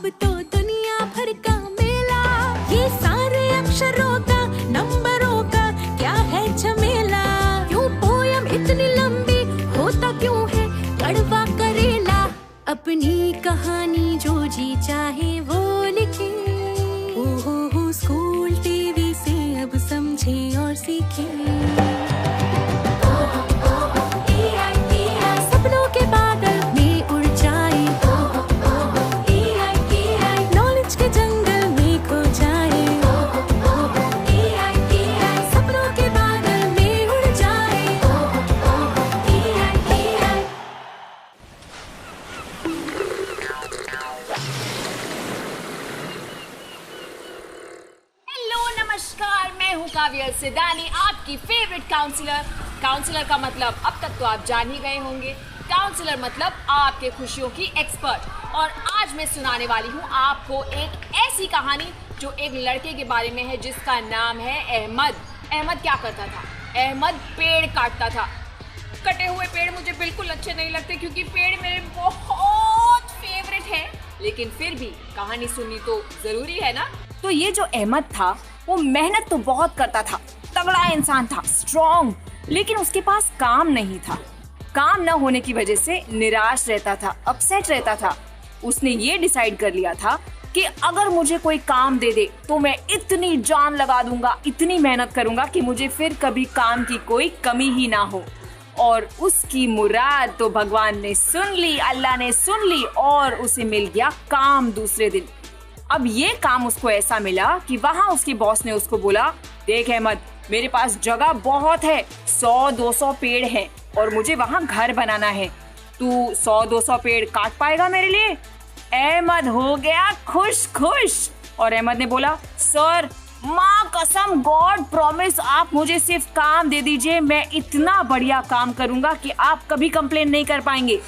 अब तो दुनिया भर का मेला, ये सारे अक्षरों का नंबरों का क्या है झमेला। क्यों पोयम इतनी लंबी, होता क्यों है कड़वा करेला। अपनी कहानी जो जी चाहे वो लिखे, ओहो स्कूल टीवी से अब समझे और सीखे। सपनों के बादल में उड़ जाए, नॉलेज के जंगल में खो जाए। सपनों के बादल में उड़ जाए। हेलो नमस्कार, मैं हूँ काव्या सिदानी, आपकी फेवरेट काउंसलर। काउंसलर का मतलब अब तक तो आप जान ही गए होंगे। काउंसलर मतलब आपके खुशियों की एक्सपर्ट। और आज मैं सुनाने वाली हूँ आपको एक ऐसी कहानी जो एक लड़के के बारे में है जिसका नाम है अहमद। अहमद क्या करता था? अहमद पेड़ काटता था। कटे हुए पेड़ मुझे बिल्कुल अच्छे नहीं लगते क्योंकि पेड़ मेरे बहुत फेवरेट है, लेकिन फिर भी कहानी सुननी तो जरूरी है ना। तो ये जो अहमद था वो मेहनत तो बहुत करता था, तगड़ा इंसान था, स्ट्रॉन्ग, लेकिन उसके पास काम नहीं था। काम न होने की वजह से निराश रहता था, अपसेट रहता था। उसने ये डिसाइड कर लिया था कि अगर मुझे कोई काम दे दे तो मैं इतनी जान लगा दूंगा, इतनी मेहनत करूंगा कि मुझे फिर कभी काम की कोई कमी ही ना हो। और उसकी मुराद तो भगवान ने सुन ली, अल्लाह ने सुन ली और उसे मिल गया काम दूसरे दिन। अब ये काम उसको ऐसा मिला कि वहाँ उसके बॉस ने उसको बोला, देख अहमद, मेरे पास जगह बहुत है, 100-200 पेड़ हैं और मुझे वहाँ घर बनाना है। तू 100-200 पेड़ काट पाएगा मेरे लिए? अहमद हो गया खुश खुश और अहमद ने बोला, सर माँ कसम, गॉड प्रॉमिस, आप मुझे सिर्फ काम दे दीजिए, मैं इतना बढ़िया काम करूंगा कि आप कभी कंप्लेन नहीं कर पाएंगे।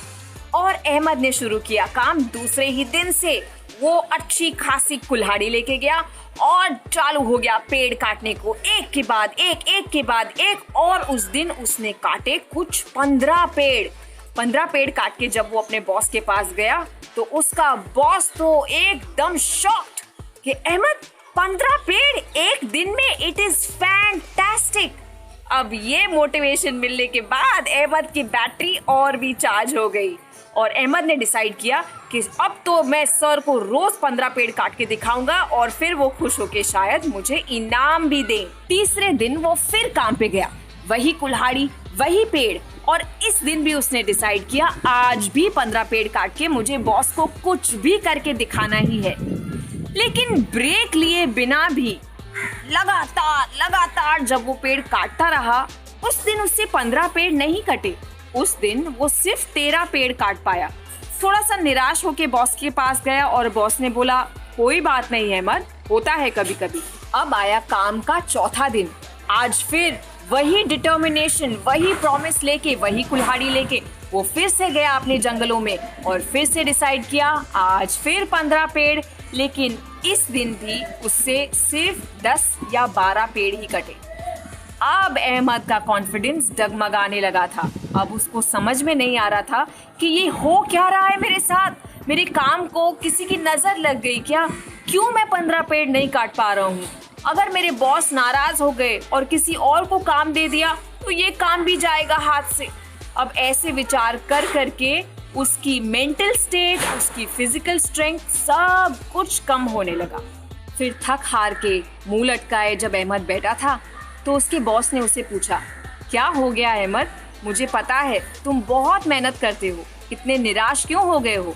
और अहमद ने शुरू किया काम। दूसरे ही दिन से वो अच्छी खासी कुल्हाड़ी लेके गया और चालू हो गया पेड़ काटने को, एक के बाद एक। और उस दिन उसने काटे कुछ 15 पेड़। 15 पेड़ काट के जब वो अपने बॉस के पास गया तो उसका बॉस तो एकदम शॉक्ड कि अहमद 15 पेड़ एक दिन में, इट इज फैंटास्टिक। अब ये मोटिवेशन मिलने के बाद अहमद की बैटरी और भी चार्ज हो गई और अहमद ने डिसाइड किया कि अब तो मैं सर को रोज 15 पेड़ काट के दिखाऊंगा और फिर वो खुश होके शायद मुझे इनाम भी दें। तीसरे दिन वो फिर काम पे गया, वही कुल्हाड़ी, वही पेड़। और इस दिन भी उसने डिसाइड किया आज भी 15 पेड़ काट के मुझे बॉस को कुछ भी करके दिखाना ही है। लेकिन ब्रेक लिए बिना भी लगातार जब वो पेड़ काटता रहा, उस दिन उससे 15 पेड़ नहीं कटे। उस दिन वो सिर्फ 13 पेड़ काट पाया। थोड़ा सा निराश होके बॉस के पास गया और बॉस ने बोला, कोई बात नहीं अहमद, होता है कभी कभी। अब आया काम का चौथा दिन। आज फिर वही डिटर्मिनेशन, वही प्रॉमिस लेके, वही कुल्हाड़ी लेके वो फिर से गया अपने जंगलों में और फिर से डिसाइड किया आज फिर 15 पेड़। लेकिन इस दिन भी उससे सिर्फ 10 या 12 पेड़ ही कटे। अब अहमद का कॉन्फिडेंस डगमगाने लगा था। अब उसको समझ में नहीं आ रहा था कि ये हो क्या रहा है मेरे साथ। मेरे काम को किसी की नजर लग गई क्या? क्यों मैं 15 पेड़ नहीं काट पा रहा हूँ? अगर मेरे बॉस नाराज हो गए और किसी और को काम दे दिया तो ये काम भी जाएगा हाथ से। अब ऐसे विचार कर करके उसकी मेंटल स्टेट, उसकी फिजिकल स्ट्रेंथ सब कुछ कम होने लगा। फिर थक हार के मुंह लटकाए जब अहमद बैठा था तो उसके बॉस ने उसे पूछा, क्या हो गया अहमद? मुझे पता है तुम बहुत मेहनत करते हो, इतने निराश क्यों हो गए हो?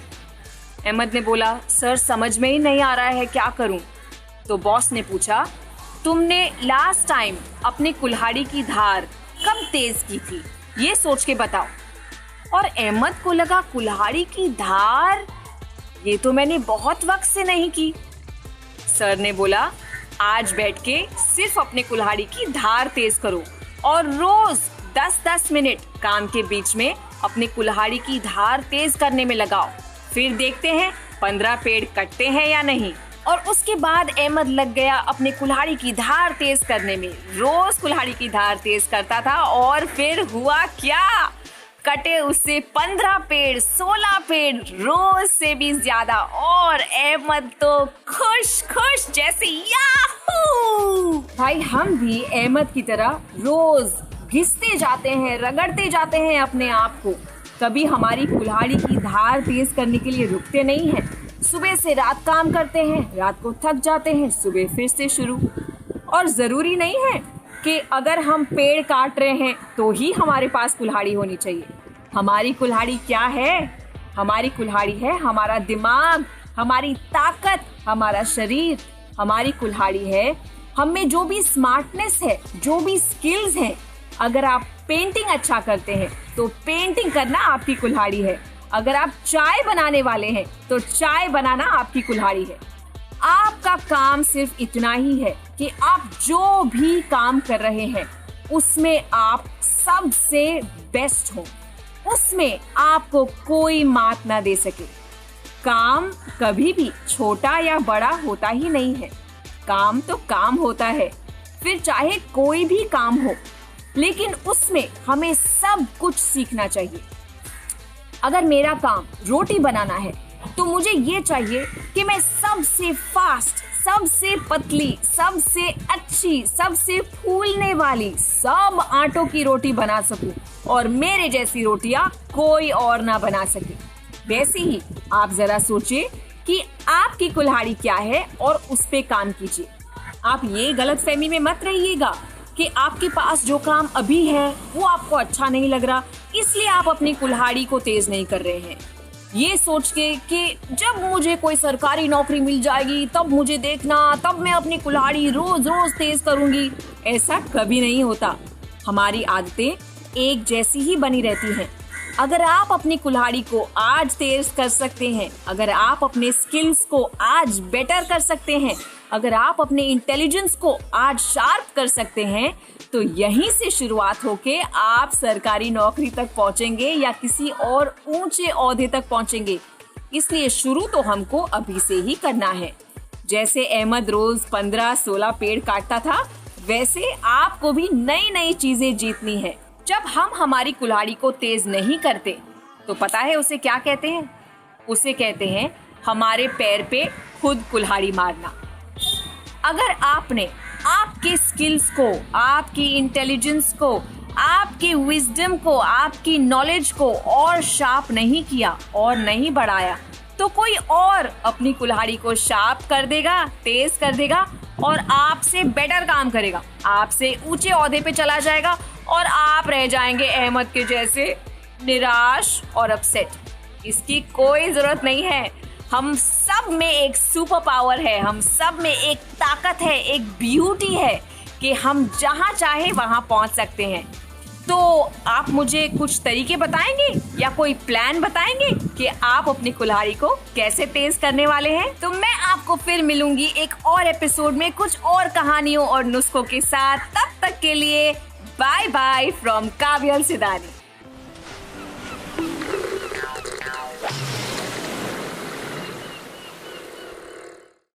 अहमद ने बोला, सर समझ में ही नहीं आ रहा है क्या करूं। तो बॉस ने पूछा, तुमने लास्ट टाइम अपनी कुल्हाड़ी की धार कब तेज की थी, ये सोच के बताओ। और अहमद को लगा कुल्हाड़ी की धार, ये तो मैंने बहुत वक्त से नहीं की। सर ने बोला, आज बैठ के सिर्फ अपने कुल्हाड़ी की धार तेज करो और रोज 10-10 मिनट काम के बीच में अपनी कुल्हाड़ी की धार तेज करने में लगाओ, फिर देखते हैं 15 पेड़ कटते हैं या नहीं। और उसके बाद अहमद लग गया अपने कुल्हाड़ी की धार तेज करने में। रोज कुल्हाड़ी की धार तेज करता था और फिर हुआ क्या? कटे उससे 15 पेड़, 16 पेड़, रोज से भी ज्यादा। और अहमद तो खुश खुश जैसे याहू। भाई हम भी अहमद की तरह रोज घिसते जाते हैं, रगड़ते जाते हैं अपने आप को। कभी हमारी कुल्हाड़ी की धार तेज करने के लिए रुकते नहीं हैं। सुबह से रात काम करते हैं, रात को थक जाते हैं, सुबह फिर से शुरू। और जरूरी नहीं है कि अगर हम पेड़ काट रहे हैं तो ही हमारे पास कुल्हाड़ी होनी चाहिए। हमारी कुल्हाड़ी क्या है? हमारी कुल्हाड़ी है हमारा दिमाग, हमारी ताकत, हमारा शरीर। हमारी कुल्हाड़ी है हम में जो भी स्मार्टनेस है, जो भी स्किल्स हैं। अगर आप पेंटिंग अच्छा करते हैं तो पेंटिंग करना आपकी कुल्हाड़ी है। अगर आप चाय बनाने वाले हैं तो चाय बनाना आपकी कुल्हाड़ी है। आपका काम सिर्फ इतना ही है कि आप जो भी काम कर रहे हैं उसमें आप सबसे बेस्ट हो, उसमें आपको कोई मात ना दे सके। काम कभी भी छोटा या बड़ा होता ही नहीं है। काम तो काम होता है, फिर चाहे कोई भी काम हो, लेकिन उसमें हमें सब कुछ सीखना चाहिए। अगर मेरा काम रोटी बनाना है तो मुझे ये चाहिए कि मैं सबसे फास्ट, सबसे पतली, सबसे अच्छी, सबसे फूलने वाली सब आटों की रोटी बना सकूं और मेरे जैसी रोटियां कोई और ना बना सके। वैसे ही आप जरा सोचिए कि आपकी कुल्हाड़ी क्या है और उस पे काम कीजिए। आप ये गलतफहमी में मत रहिएगा कि आपके पास जो काम अभी है वो आपको अच्छा नहीं लग रहा, इसलिए आप अपनी कुल्हाड़ी को तेज नहीं कर रहे हैं। ये सोच के कि जब मुझे कोई सरकारी नौकरी मिल जाएगी तब मुझे देखना, तब मैं अपनी कुल्हाड़ी रोज रोज तेज करूंगी। ऐसा कभी नहीं होता। हमारी आदतें एक जैसी ही बनी रहती हैं। अगर आप अपनी कुल्हाड़ी को आज तेज कर सकते हैं, अगर आप अपने स्किल्स को आज बेटर कर सकते हैं, अगर आप अपने इंटेलिजेंस को आज शार्प कर सकते हैं, तो यहीं से शुरुआत होके आप सरकारी नौकरी तक पहुंचेंगे या किसी और ऊंचे ओहदे तक पहुंचेंगे। इसलिए शुरू तो हमको अभी से ही करना है। जैसे अहमद रोज 15-16 पेड़ काटता था, वैसे आपको भी नई नई चीजें जीतनी है। जब हम हमारी कुल्हाड़ी को तेज नहीं करते तो पता है उसे क्या कहते हैं? उसे कहते हैं हमारे पैर पे खुद कुल्हाड़ी मारना। अगर आपने आपके स्किल्स को, आपकी इंटेलिजेंस को, आपकी विजडम को, आपकी नॉलेज को और शार्प नहीं किया और नहीं बढ़ाया तो कोई और अपनी कुल्हाड़ी को शार्प कर देगा, तेज कर देगा और आपसे बेटर काम करेगा, आपसे ऊंचे ओहदे पे चला जाएगा और आप रह जाएंगे अहमद के जैसे निराश और अपसेट। इसकी कोई जरूरत नहीं है। हम सब में एक सुपर पावर है, हम सब में एक ताकत है, एक ब्यूटी है कि हम जहां चाहे वहां पहुंच सकते हैं। तो आप मुझे कुछ तरीके बताएंगे या कोई प्लान बताएंगे कि आप अपनी कुल्हाड़ी को कैसे तेज करने वाले हैं? तो मैं आपको फिर मिलूंगी एक और एपिसोड में कुछ और कहानियों और नुस्खों के साथ। तब तक के लिए बाय बाय फ्रॉम काव्यल सिदानी।